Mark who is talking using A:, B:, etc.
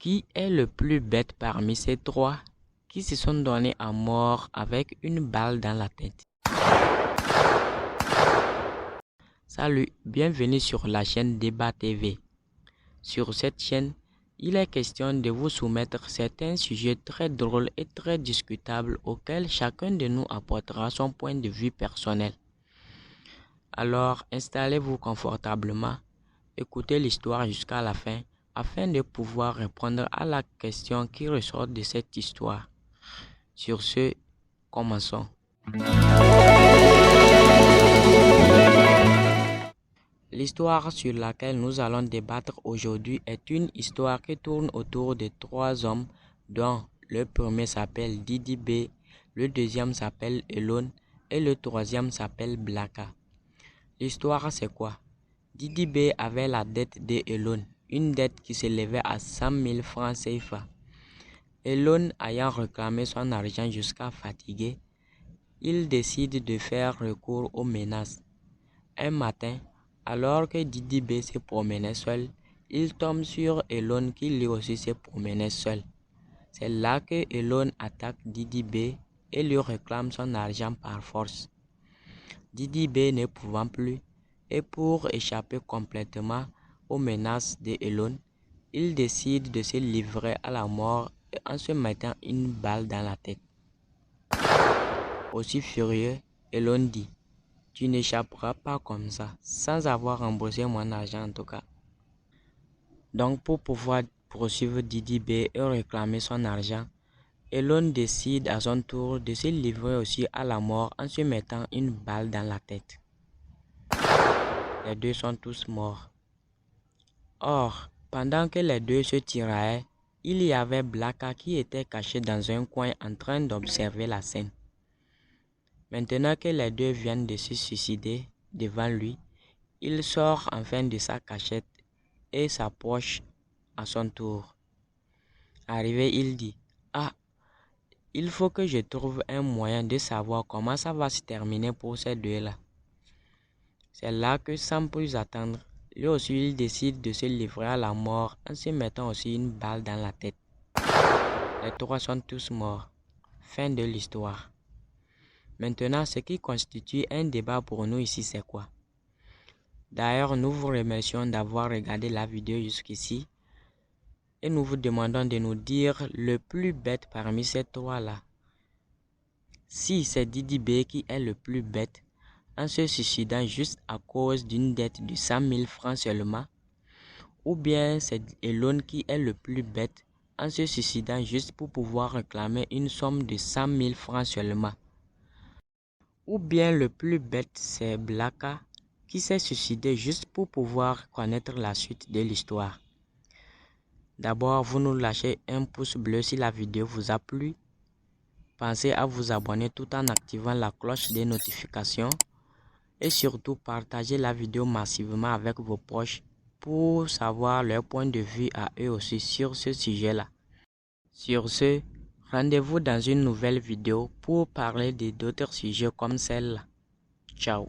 A: Qui est le plus bête parmi ces trois qui se sont donnés à mort avec une balle dans la tête? Salut, bienvenue sur la chaîne Débat TV. Sur cette chaîne, il est question de vous soumettre certains sujets très drôles et très discutables auxquels chacun de nous apportera son point de vue personnel. Alors, installez-vous confortablement, écoutez l'histoire jusqu'à la fin afin de pouvoir répondre à la question qui ressort de cette histoire. Sur ce, commençons. L'histoire sur laquelle nous allons débattre aujourd'hui est une histoire qui tourne autour de trois hommes dont le premier s'appelle Didi B, le deuxième s'appelle Elon et le troisième s'appelle Blaka. L'histoire c'est quoi? Didi B avait la dette de Elon, une dette qui s'élevait à 100 000 francs CFA. Elon ayant réclamé son argent jusqu'à fatiguer, il décide de faire recours aux menaces. Un matin, alors que Didi B se promenait seul, il tombe sur Elon qui lui aussi se promenait seul. C'est là que Elon attaque Didi B et lui réclame son argent par force. Didi B ne pouvant plus, et pour échapper complètement aux menaces de Elon, il décide de se livrer à la mort en se mettant une balle dans la tête. Aussi furieux, Elon dit: tu n'échapperas pas comme ça, sans avoir remboursé mon argent en tout cas. Donc pour pouvoir poursuivre Didi B et réclamer son argent, Elon décide à son tour de se livrer aussi à la mort en se mettant une balle dans la tête. Les deux sont tous morts. Or, pendant que les deux se tiraillaient, il y avait Blaka qui était caché dans un coin en train d'observer la scène. Maintenant que les deux viennent de se suicider devant lui, il sort enfin de sa cachette et s'approche à son tour. Arrivé, il dit: ah, il faut que je trouve un moyen de savoir comment ça va se terminer pour ces deux-là. C'est là que, sans plus attendre, lui aussi il décide de se livrer à la mort en se mettant aussi une balle dans la tête. Les trois sont tous morts. Fin de l'histoire. Maintenant, ce qui constitue un débat pour nous ici, c'est quoi? D'ailleurs, nous vous remercions d'avoir regardé la vidéo jusqu'ici et nous vous demandons de nous dire le plus bête parmi ces trois-là. Si c'est Didi B qui est le plus bête, en se suicidant juste à cause d'une dette de 100 000 francs seulement, ou bien c'est Elon qui est le plus bête en se suicidant juste pour pouvoir réclamer une somme de 100 000 francs seulement, ou bien le plus bête c'est Blaka qui s'est suicidé juste pour pouvoir connaître la suite de l'histoire. D'abord, vous nous lâchez un pouce bleu si la vidéo vous a plu. Pensez à vous abonner tout en activant la cloche des notifications. Et surtout, partagez la vidéo massivement avec vos proches pour savoir leur point de vue à eux aussi sur ce sujet-là. Sur ce, rendez-vous dans une nouvelle vidéo pour parler d'autres sujets comme celle-là. Ciao.